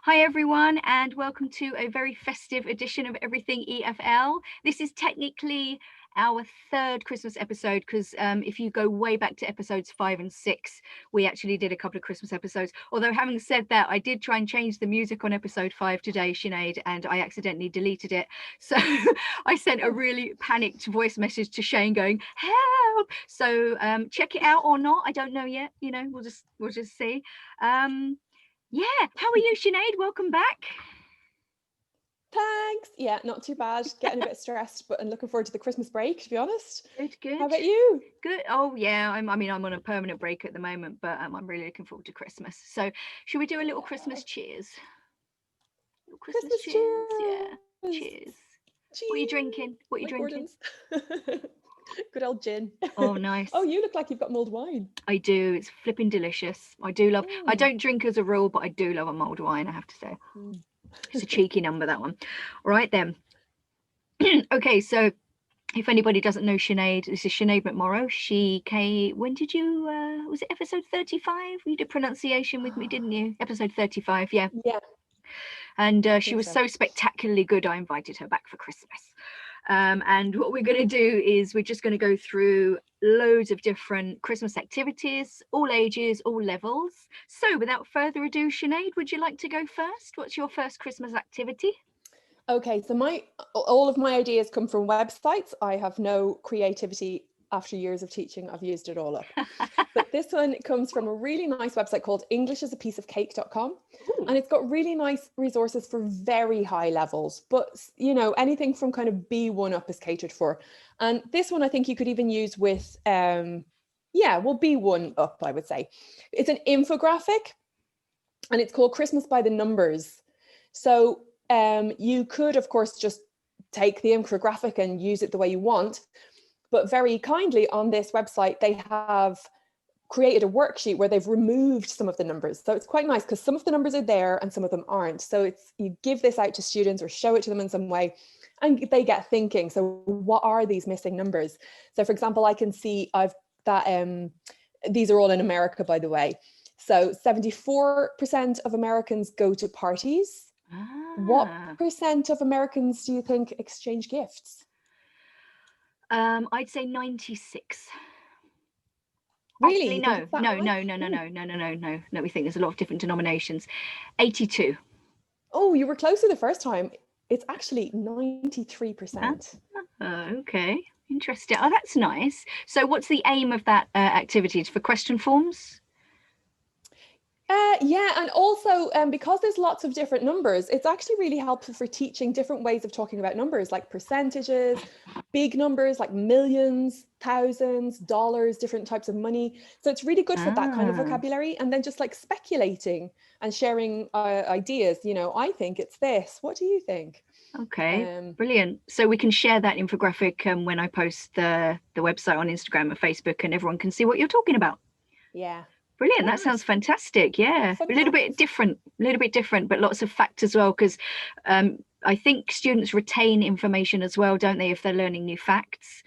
Hi everyone, and welcome to a very festive edition of Everything EFL. This is technically our third Christmas episode because if you go way back to episodes 5 and 6, we actually did a couple of Christmas episodes. Although having said that, I did try and change the music on episode 5 today, Sinead, and I accidentally deleted it. So I sent a really panicked voice message to Shane going, help! So check it out or not, I don't know yet. You know, we'll just see. Yeah, how are you, Sinead? Welcome back. Thanks. Yeah, not too bad. Getting a bit stressed, but I'm looking forward to the Christmas break, to be honest. Good. How about you? Good. Oh yeah, I'm on a permanent break at the moment, but I'm really looking forward to Christmas. So should we do a little Christmas cheers? Little Christmas cheers. Yeah. Cheers. What are you drinking? What are you drinking? Good old gin. Oh, nice. Oh, you look like you've got mulled wine. I do. It's flipping delicious. I do love. I don't drink as a rule, but I do love a mulled wine, I have to say. It's a cheeky number, that one. All right then. Okay, so if anybody doesn't know Sinead, this is Sinead McMorrow. She came, when did you, was it episode 35? You did pronunciation with me, didn't you? Episode 35, yeah. Yeah. And she was so spectacularly good, I invited her back for Christmas. And what we're going to do is we're just going to go through loads of different Christmas activities, all ages, all levels. So without further ado, Sinead, would you like to go first? What's your first Christmas activity? Okay, so all of my ideas come from websites. I have no creativity. After years of teaching, I've used it all up. But this one comes from a really nice website called englishisapieceofcake.com. And it's got really nice resources for very high levels, but you know, anything from kind of B1 up is catered for. And this one I think you could even use with, B1 up, I would say. It's an infographic and it's called Christmas by the Numbers. So you could, of course, just take the infographic and use it the way you want. But very kindly on this website, they have created a worksheet where they've removed some of the numbers. So it's quite nice because some of the numbers are there and some of them aren't. So you give this out to students or show it to them in some way and they get thinking. So what are these missing numbers? So for example, I can see these are all in America, by the way. So 74% of Americans go to parties. What percent of Americans do you think exchange gifts? I'd say 96. Really? Actually, no. We think there's a lot of different denominations. 82. Oh, you were closer the first time. It's actually 93%. Okay, interesting. Oh, that's nice. So what's the aim of that activity? For question forms? Yeah, and also because there's lots of different numbers, it's actually really helpful for teaching different ways of talking about numbers, like percentages, big numbers like millions, thousands, dollars, different types of money. So it's really good for that kind of vocabulary. And then just like speculating and sharing ideas, you know, I think it's this. What do you think? Okay, brilliant. So we can share that infographic when I post the website on Instagram and Facebook, and everyone can see what you're talking about. Yeah. Brilliant. That sounds fantastic. Yeah, a little bit different, but lots of facts as well, because I think students retain information as well, don't they, if they're learning new facts?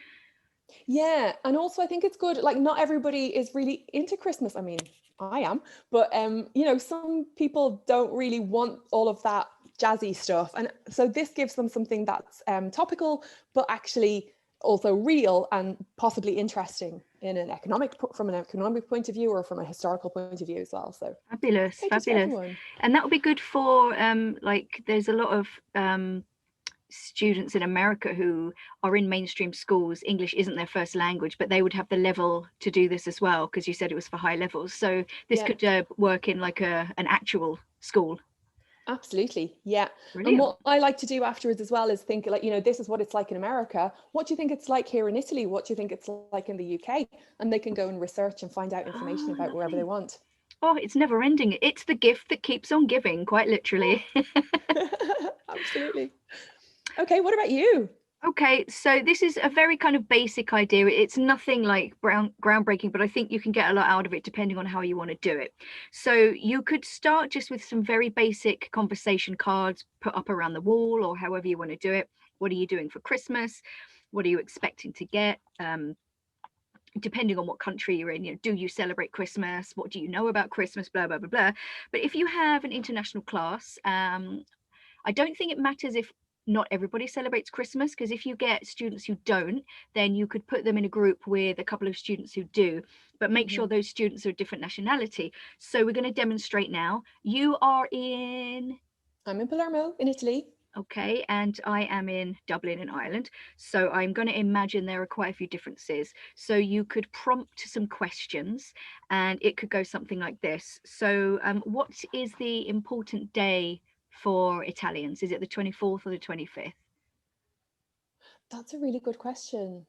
Yeah, and also I think it's good, like not everybody is really into Christmas. I mean, I am, but you know, some people don't really want all of that jazzy stuff. And so this gives them something that's topical, but actually also real and possibly interesting from an economic point of view or from a historical point of view as well. So fabulous. And that will be good for like there's a lot of students in America who are in mainstream schools. English isn't their first language, but they would have the level to do this as well, because you said it was for high levels. So this could work in like an actual school. Absolutely. Yeah. Brilliant. And what I like to do afterwards as well is think like, you know, this is what it's like in America. What do you think it's like here in Italy? What do you think it's like in the UK? And they can go and research and find out information about wherever they want. Oh, it's never ending. It's the gift that keeps on giving, quite literally. Absolutely. Okay, what about you? Okay, so this is a very kind of basic idea. It's nothing like groundbreaking, but I think you can get a lot out of it depending on how you want to do it. So you could start just with some very basic conversation cards put up around the wall, or however you want to do it. What are you doing for Christmas? What are you expecting to get? depending on what country you're in, do you celebrate Christmas? What do you know about Christmas? Blah, blah, blah, blah. But if you have an international class, I don't think it matters if not everybody celebrates Christmas, because if you get students who don't, then you could put them in a group with a couple of students who do, but make sure those students are a different nationality. So we're going to demonstrate now. You are in... I'm in Palermo in Italy. Okay, and I am in Dublin in Ireland. So I'm going to imagine there are quite a few differences. So you could prompt some questions and it could go something like this. So what is the important day for Italians? Is it the 24th or the 25th? That's a really good question.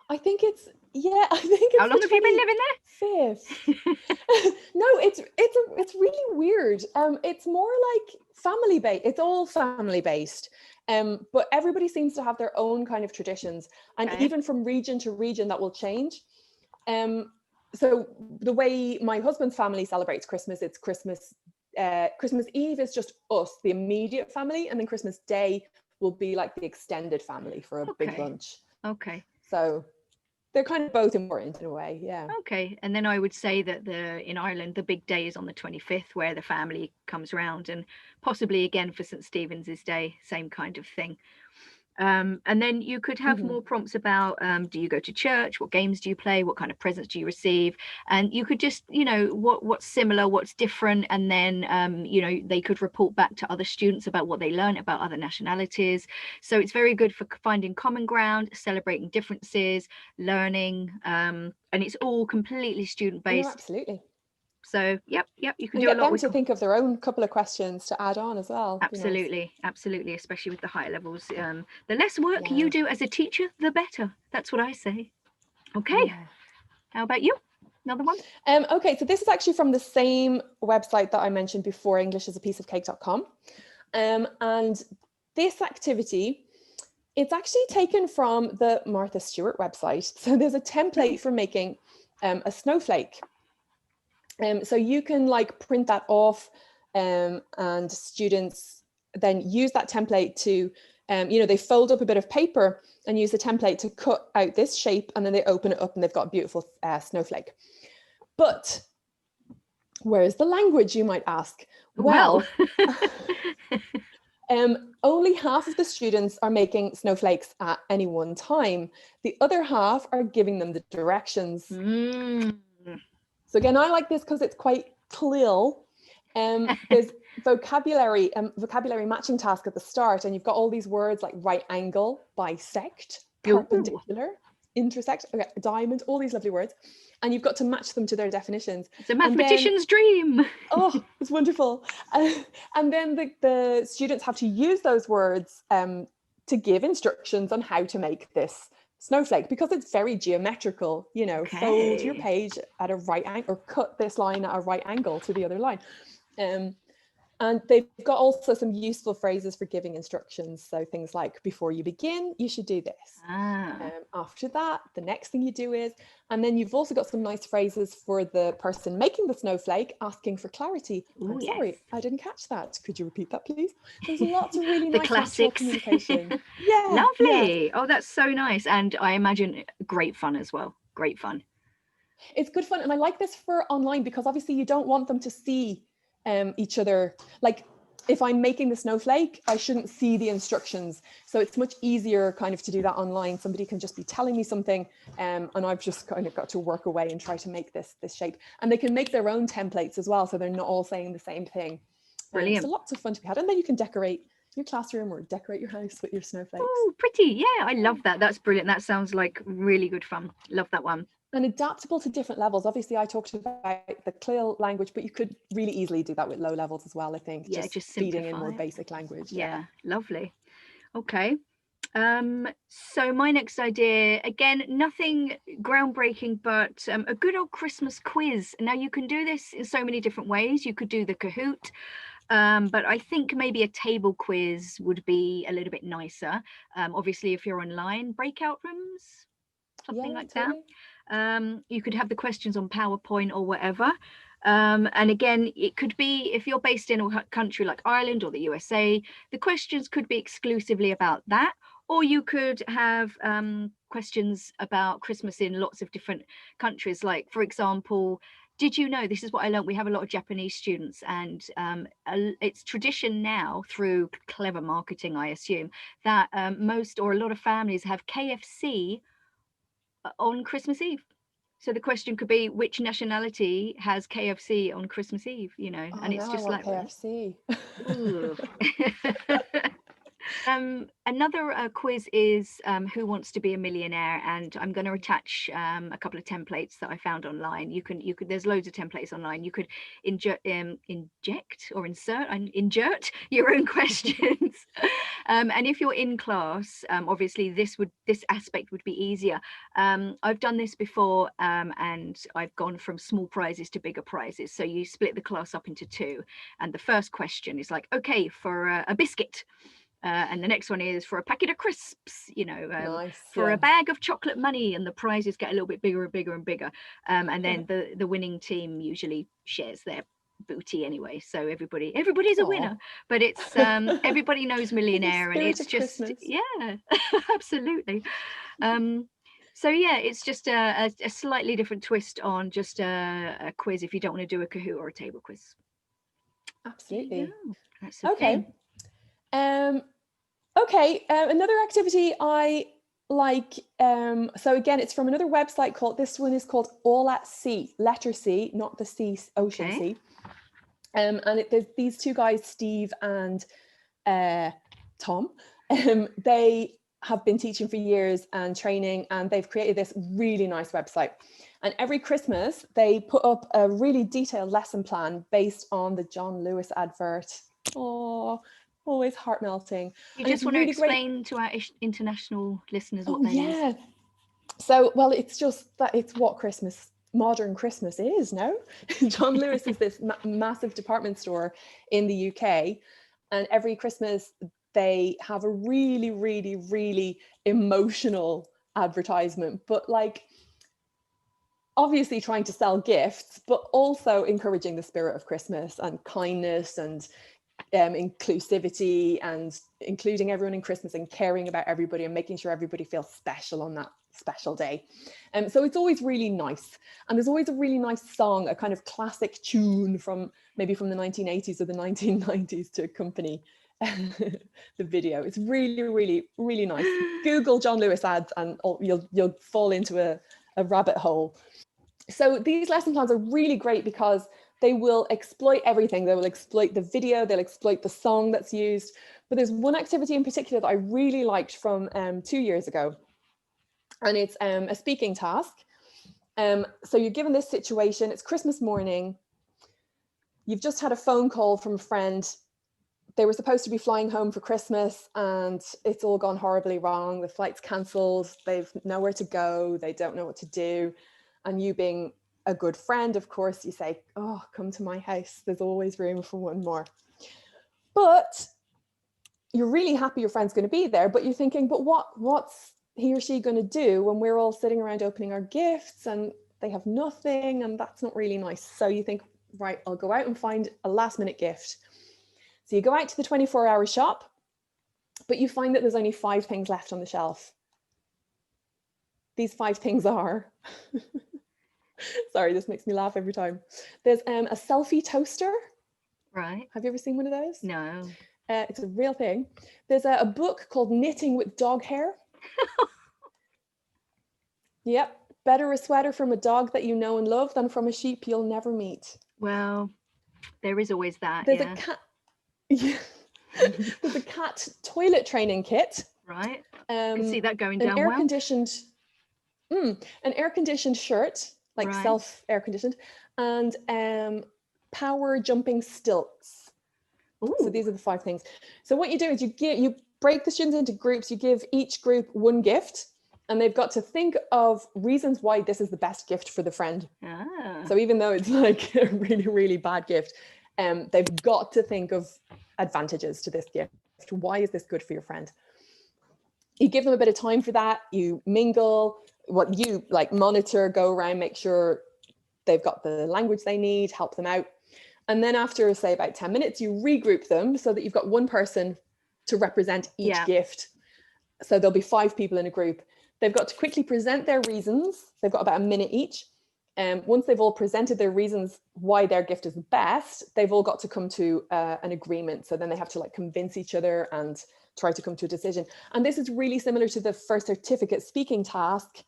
I think it's, yeah, I think it's How long have you been living there? 5th. No, it's really weird. It's more like family based. It's all family based. But everybody seems to have their own kind of traditions, and even from region to region that will change. So the way my husband's family celebrates Christmas, it's Christmas Eve is just us, the immediate family, and then Christmas Day will be like the extended family for a big lunch. Okay. So they're kind of both important in a way, yeah. Okay, and then I would say that in Ireland, the big day is on the 25th, where the family comes round, and possibly again for St. Stephen's Day, same kind of thing. And then you could have more prompts about, do you go to church? What games do you play? What kind of presents do you receive? And you could just, what's similar, what's different. And then, they could report back to other students about what they learn about other nationalities. So it's very good for finding common ground, celebrating differences, learning. And it's all completely student-based. No, absolutely. So yep, you can and do a get lot them with to think of their own couple of questions to add on as well. Absolutely, absolutely, especially with the higher levels. The less work you do as a teacher, the better. That's what I say. Okay, how about you? Another one? Okay, so this is actually from the same website that I mentioned before, englishisapieceofcake.com. And this activity, it's actually taken from the Martha Stewart website. So there's a template for making a snowflake. So you can like print that off, and students then use that template to, they fold up a bit of paper and use the template to cut out this shape, and then they open it up and they've got a beautiful snowflake. But where's the language, you might ask? Well, only half of the students are making snowflakes at any one time. The other half are giving them the directions. So again, I like this because it's quite clear. There's vocabulary matching task at the start, and you've got all these words like right angle, bisect, perpendicular, intersect, diamond, all these lovely words, and you've got to match them to their definitions. It's a mathematician's dream. Oh, it's wonderful. And then the students have to use those words to give instructions on how to make this snowflake, because it's very geometrical, fold your page at a right angle, or cut this line at a right angle to the other line. And they've got also some useful phrases for giving instructions. So things like, before you begin, you should do this. After that, the next thing you do is, and then you've also got some nice phrases for the person making the snowflake, asking for clarity. I'm sorry, I didn't catch that. Could you repeat that, please? There's lots of really nice natural communication. Lovely. Yeah. Oh, that's so nice. And I imagine great fun as well. Great fun. It's good fun. And I like this for online, because obviously you don't want them to see each other. Like, if I'm making the snowflake, I shouldn't see the instructions. So it's much easier kind of to do that online. Somebody can just be telling me something, and I've just kind of got to work away and try to make this shape. And they can make their own templates as well, so they're not all saying the same thing. Brilliant. So lots of fun to be had. And then you can decorate your classroom or decorate your house with your snowflakes. Oh, pretty. Yeah, I love that. That's brilliant. That sounds like really good fun. Love that one. And adaptable to different levels. Obviously, I talked about the CLIL language, but you could really easily do that with low levels as well, I think. Yeah, just feeding in more basic language. Yeah, lovely. Okay. So my next idea, again, nothing groundbreaking, but a good old Christmas quiz. Now, you can do this in so many different ways. You could do the Kahoot, but I think maybe a table quiz would be a little bit nicer. Obviously, if you're online, breakout rooms, something like that. You could have the questions on PowerPoint or whatever. And again, it could be, if you're based in a country like Ireland or the USA, the questions could be exclusively about that, Or you could have questions about Christmas in lots of different countries. Like, for example, did you know, this is what I learned, we have a lot of Japanese students, and it's tradition now, through clever marketing, I assume, that most or a lot of families have KFC on Christmas Eve. So the question could be, which nationality has KFC on Christmas Eve, you know? Oh, And it's now just I want like, KFC. ooh. Another quiz is Who Wants to Be a Millionaire, and I'm going to attach a couple of templates that I found online. You can there's loads of templates online. You could inject or insert your own questions. And if you're in class, obviously this aspect would be easier. I've done this before, and I've gone from small prizes to bigger prizes. So you split the class up into two, and the first question is like, okay, for a biscuit. And the next one is for a packet of crisps, you know, Nice, for yeah. a bag of chocolate money, and the prizes get a little bit bigger and bigger and bigger. And then the winning team usually shares their booty anyway, so everybody's a winner. But it's everybody knows millionaire, and it's just Christmas. Yeah, absolutely. So yeah, it's just a slightly different twist on just a quiz if you don't want to do a Kahoot or a table quiz. Absolutely. That's the thing. Okay, another activity I like, so again, it's from another website called, this one is called All at Sea, letter C, not the sea, ocean sea. And there's these two guys, Steve and Tom. They have been teaching for years and training, and they've created this really nice website. And every Christmas, they put up a really detailed lesson plan based on the John Lewis advert. Oh, always heart melting. You just want to explain to our international listeners what that is. So, well, it's just that it's what modern Christmas is, no? John Lewis is this massive department store in the UK, and every Christmas they have a really, really, really emotional advertisement, but like obviously trying to sell gifts, but also encouraging the spirit of Christmas and kindness and inclusivity and including everyone in Christmas and caring about everybody and making sure everybody feels special on that special day. So it's always really nice, and there's always a really nice song, a kind of classic tune from maybe from the 1980s or the 1990s to accompany the video. It's really, really, really nice. Google John Lewis ads and you'll fall into a rabbit hole. So these lesson plans are really great because they will exploit everything. They will exploit the video, they'll exploit the song that's used. But there's one activity in particular that I really liked from 2 years ago. And it's a speaking task. So you're given this situation, it's Christmas morning. You've just had a phone call from a friend. They were supposed to be flying home for Christmas and it's all gone horribly wrong. The flight's cancelled, they've nowhere to go, they don't know what to do. And you being a good friend, of course, you say, oh, come to my house. There's always room for one more. But you're really happy your friend's going to be there, but you're thinking, but what's he or she going to do when we're all sitting around opening our gifts and they have nothing, and that's not really nice. So you think, right, I'll go out and find a last minute gift. So you go out to the 24-hour shop, but you find that there's only 5 things left on the shelf. These 5 things are, sorry, this makes me laugh every time. There's a selfie toaster. Right. Have you ever seen one of those? No. It's a real thing. There's a book called Knitting with Dog Hair. Yep. Better a sweater from a dog that you know and love than from a sheep you'll never meet. Well, there is always that. There's a cat. Yeah. There's a cat toilet training kit. Right. I can see that going down well. An air-conditioned shirt, like right. self-air conditioned, and power jumping stilts. Ooh. So these are the 5 things. So what you do is you break the students into groups. You give each group one gift, and they've got to think of reasons why this is the best gift for the friend. Ah. So even though it's like a really, really bad gift, they've got to think of advantages to this gift. Why is this good for your friend? You give them a bit of time for that. You mingle, what you like monitor, go around, make sure they've got the language they need, help them out. And then after, say, about 10 minutes, you regroup them so that you've got one person to represent each gift. So there'll be 5 people in a group. They've got to quickly present their reasons. They've got about a minute each. Once they've all presented their reasons why their gift is the best, they've all got to come to an agreement. So then they have to like convince each other and try to come to a decision. And this is really similar to the first certificate speaking task,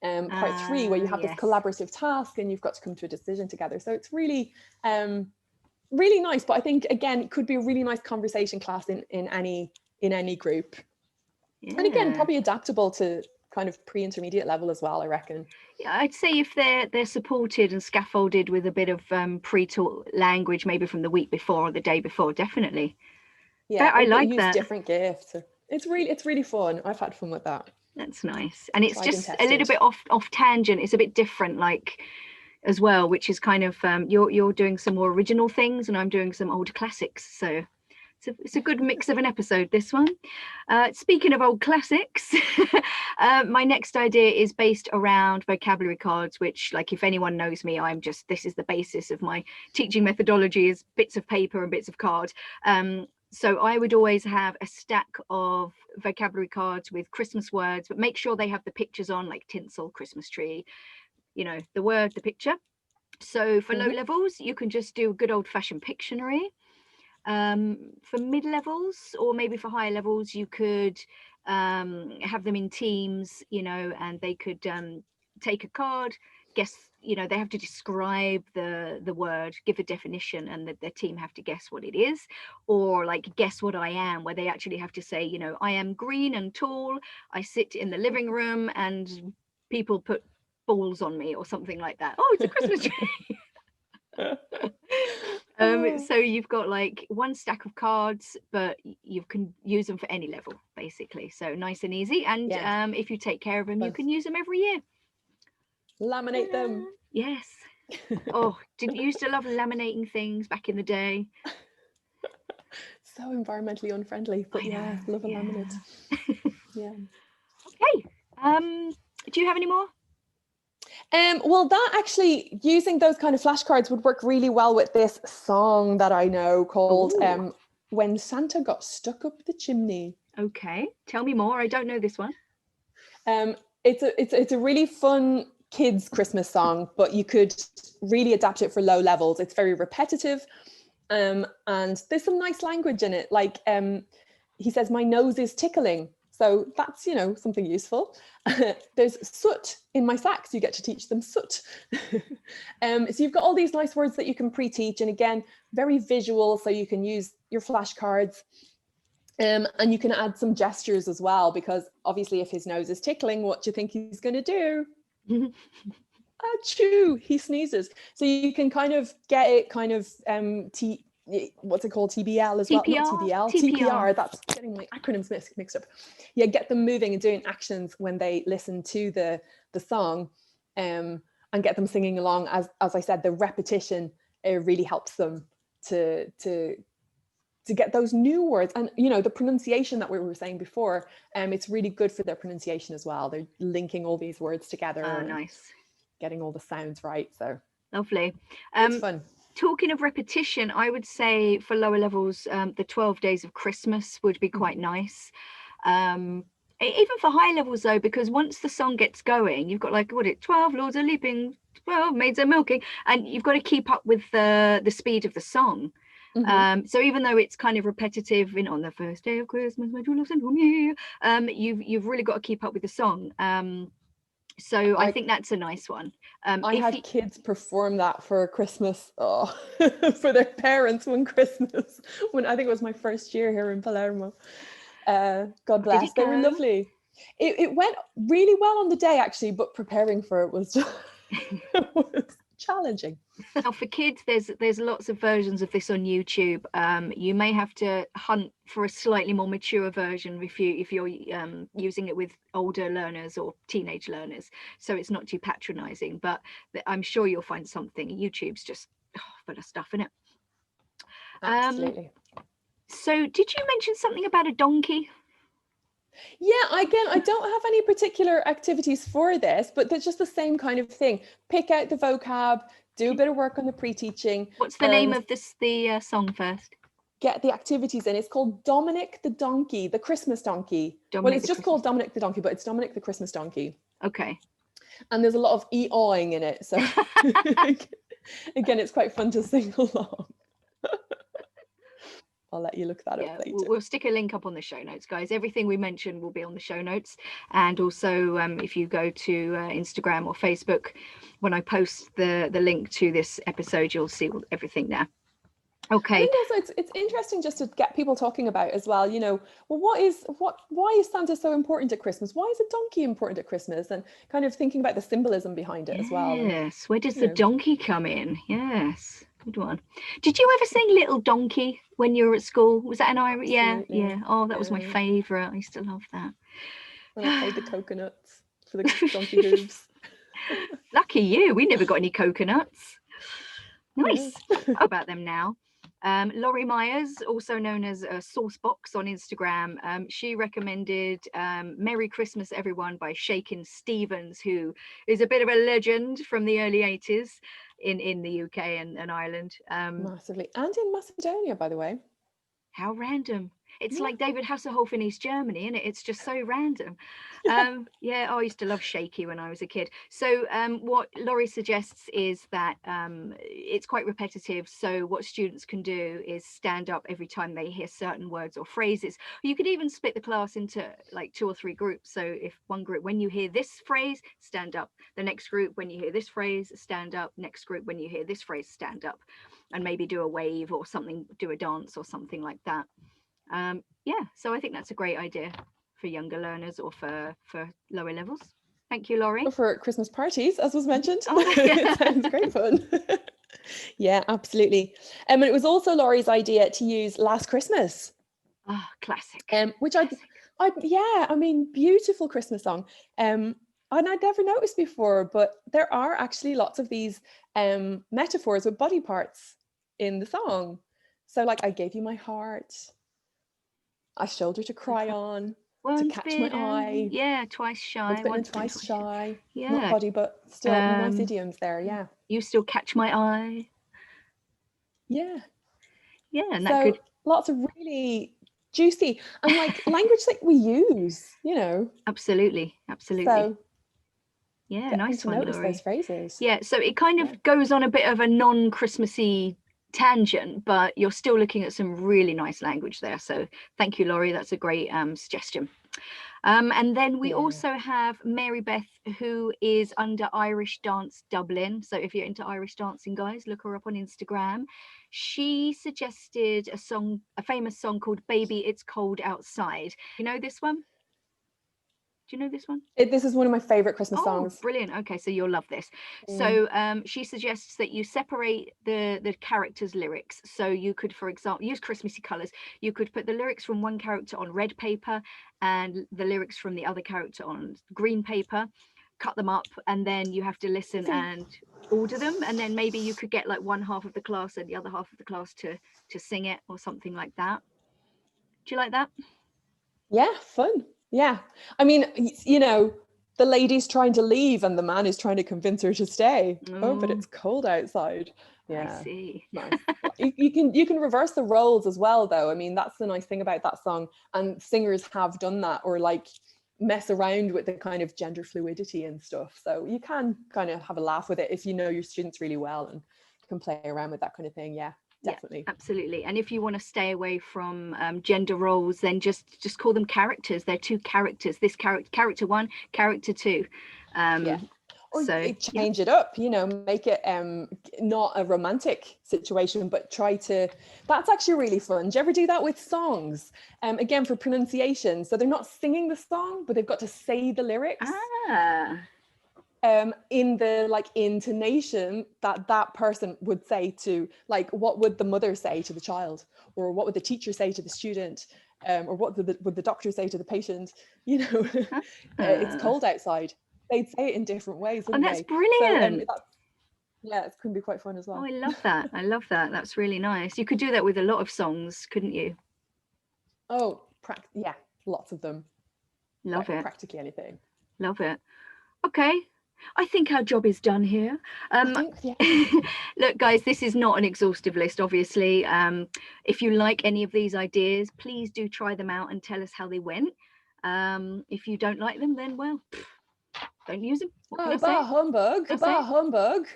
part 3, where you have this collaborative task and you've got to come to a decision together. So it's really, really nice. But I think, again, it could be a really nice conversation class in any group. Yeah. And again, probably adaptable to kind of pre-intermediate level as well, I reckon. Yeah, I'd say if they're supported and scaffolded with a bit of pre-taught language, maybe from the week before or the day before, definitely. Yeah, I like use that. Different gifts. It's really fun. I've had fun with that. That's nice. And it's just a little bit off tangent. It's a bit different, like, as well, which is kind of you're doing some more original things and I'm doing some old classics. So it's a good mix of an episode, this one. Speaking of old classics, my next idea is based around vocabulary cards, which, like, if anyone knows me, this is the basis of my teaching methodology, is bits of paper and bits of card. So I would always have a stack of vocabulary cards with Christmas words, but make sure they have the pictures on, like tinsel, Christmas tree, you know, the word, the picture. So for low levels, you can just do a good old-fashioned Pictionary. For mid-levels, or maybe for higher levels, you could have them in teams, you know, and they could take a card, guess, you know, they have to describe the word, give a definition, and the team have to guess what it is. Or like guess what I am, where they actually have to say, you know, I am green and tall, I sit in the living room and people put balls on me, or something like that. Oh, it's a Christmas tree. So you've got like one stack of cards, but you can use them for any level, basically. So nice and easy. And if you take care of them, you can use them every year. Laminate them. Yes. Oh, didn't you used to love laminating things back in the day? So environmentally unfriendly, but love a laminate. Yeah. Okay. Do you have any more? Well, that actually, using those kind of flashcards would work really well with this song that I know called When Santa Got Stuck Up the Chimney. Okay, tell me more. I don't know this one. It's a really fun kids Christmas song, but you could really adapt it for low levels. It's very repetitive, and there's some nice language in it. Like he says, "My nose is tickling." So that's, you know, something useful. There's soot in my sacks. You get to teach them soot. So you've got all these nice words that you can pre-teach. And again, very visual. So you can use your flashcards. And you can add some gestures as well, because obviously if his nose is tickling, what do you think he's going to do? Achoo, he sneezes. So you can kind of get it kind of what's it called, TBL as well, not TBL, TPR. That's getting my acronyms mixed up. Yeah, get them moving and doing actions when they listen to the song, and get them singing along. As I said, the repetition really helps them to get those new words, and you know, the pronunciation that we were saying before, it's really good for their pronunciation as well. They're linking all these words together. Oh, nice. Getting all the sounds right. So lovely. It's fun. Talking of repetition, I would say for lower levels, the 12 days of Christmas would be quite nice. Even for high levels though, because once the song gets going, you've got like, 12 lords are leaping, 12 maids are milking, and you've got to keep up with the speed of the song. So even though it's kind of repetitive, on the first day of Christmas, my true love sent home you, you've really got to keep up with the song. So I think that's a nice one. I had kids perform that for Christmas, for their parents one Christmas, when I think it was my first year here in Palermo. God bless. They were lovely. It went really well on the day actually, but preparing for it was just was challenging. Now for kids, there's lots of versions of this on YouTube. You may have to hunt for a slightly more mature version if you're using it with older learners or teenage learners, so it's not too patronizing, but I'm sure you'll find something. YouTube's just full of stuff in it. Absolutely. So did you mention something about a donkey? Yeah, again, I don't have any particular activities for this, but there's just the same kind of thing. Pick out the vocab, do a bit of work on the pre-teaching. What's the name of the song first? get the activities in. It's called Dominick the Donkey, the Christmas donkey. Well, it's just called Dominick the Donkey, but it's Dominick the Christmas donkey. Okay. And there's a lot of e-awing in it. So again, it's quite fun to sing along. I'll let you look that up later. We'll stick a link up on the show notes, guys. Everything we mentioned will be on the show notes. And also, if you go to Instagram or Facebook, when I post the link to this episode, you'll see everything there. Okay. I think also it's interesting just to get people talking about as well, you know, well, why is Santa so important at Christmas? Why is a donkey important at Christmas? And kind of thinking about the symbolism behind it as well. Yes, where does the donkey come in? Yes, good one. Did you ever sing Little Donkey when you were at school? Was that an Irish? Yeah. Oh, that was my favourite. I used to love that. When I played the coconuts for the donkey hooves. Lucky you, we never got any coconuts. Nice. How about them now? Laurie Myers, also known as Saucebox on Instagram, she recommended Merry Christmas Everyone by Shakin' Stevens, who is a bit of a legend from the early 80s in the UK and Ireland. Massively. And in Macedonia, by the way. How random. It's like David Hasselhoff in East Germany, isn't it? It's just so random. I used to love Shaky when I was a kid. So what Laurie suggests is that it's quite repetitive. So what students can do is stand up every time they hear certain words or phrases. You could even split the class into like 2 or 3 groups. So if one group, when you hear this phrase, stand up. The next group, when you hear this phrase, stand up. Next group, when you hear this phrase, stand up. And maybe do a wave or something, do a dance or something like that. So I think that's a great idea for younger learners or for lower levels. Thank you, Laurie. Or for Christmas parties, as was mentioned. It sounds great fun. Yeah, absolutely. And it was also Laurie's idea to use Last Christmas. Oh, classic. Which I mean, beautiful Christmas song. And I'd never noticed before, but there are actually lots of these metaphors with body parts in the song. So like, I gave you my heart, a shoulder to cry on, to catch my eye. Yeah, twice shy. Once twice shy. Yeah. Not body, but still nice idioms there, yeah. You still catch my eye. Yeah. Yeah, and that could... lots of really juicy and like language that we use, you know. Absolutely. So, yeah, nice one, notice those phrases. Yeah, so it kind of goes on a bit of a non-Christmassy tangent, but you're still looking at some really nice language there. So thank you, Laurie. That's a great suggestion. And then we also have Mary Beth, who is under Irish Dance Dublin. So if you're into Irish dancing, guys, look her up on Instagram. She suggested a famous song called Baby It's Cold Outside. You know this one? Do you know this one? This is one of my favorite Christmas songs. Brilliant. Okay, so you'll love this. So she suggests that you separate the characters' lyrics. So you could, for example, use Christmassy colors. You could put the lyrics from one character on red paper and the lyrics from the other character on green paper, cut them up, and then you have to listen and order them. And then maybe you could get like one half of the class and the other half of the class to sing it or something like that. Do you like that? Yeah, fun. Yeah. I mean, you know, the lady's trying to leave and the man is trying to convince her to stay. Oh, but it's cold outside. Yeah. I see. Nice. You can reverse the roles as well, though. I mean, that's the nice thing about that song. And singers have done that, or like mess around with the kind of gender fluidity and stuff. So you can kind of have a laugh with it if you know your students really well and can play around with that kind of thing. Yeah. Definitely. Yeah, absolutely. And if you want to stay away from gender roles, then just call them characters. They're 2 characters. This character 1, character 2. Or change it up, you know, make it not a romantic situation, but that's actually really fun. Do you ever do that with songs? Again, for pronunciation. So they're not singing the song, but they've got to say the lyrics. In the like intonation that person would say to, like, what would the mother say to the child, or what would the teacher say to the student, or what would the doctor say to the patient, you know. It's cold outside. They'd say it in different ways. And that's brilliant. So, it can be quite fun as well. Oh, I love that. I love that. That's really nice. You could do that with a lot of songs, couldn't you? Oh, lots of them. Love it. Practically anything. Love it. Okay. I think our job is done here. Look, guys, this is not an exhaustive list, obviously. If you like any of these ideas, please do try them out and tell us how they went. If you don't like them, then, well, don't use them. What can I say? Humbug. Bah humbug.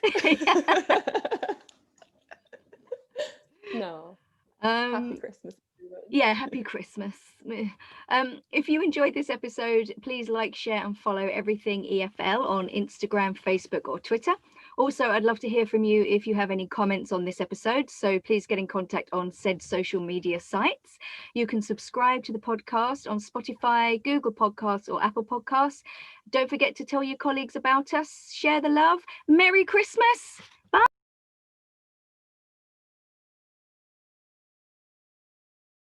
No. Happy Christmas. Yeah, happy Christmas. If you enjoyed this episode, please like, share and follow everything EFL on Instagram, Facebook or Twitter. Also, I'd love to hear from you if you have any comments on this episode, so please get in contact on said social media sites. You can subscribe to the podcast on Spotify, Google Podcasts or Apple Podcasts. Don't forget to tell your colleagues about us. Share the love. Merry Christmas.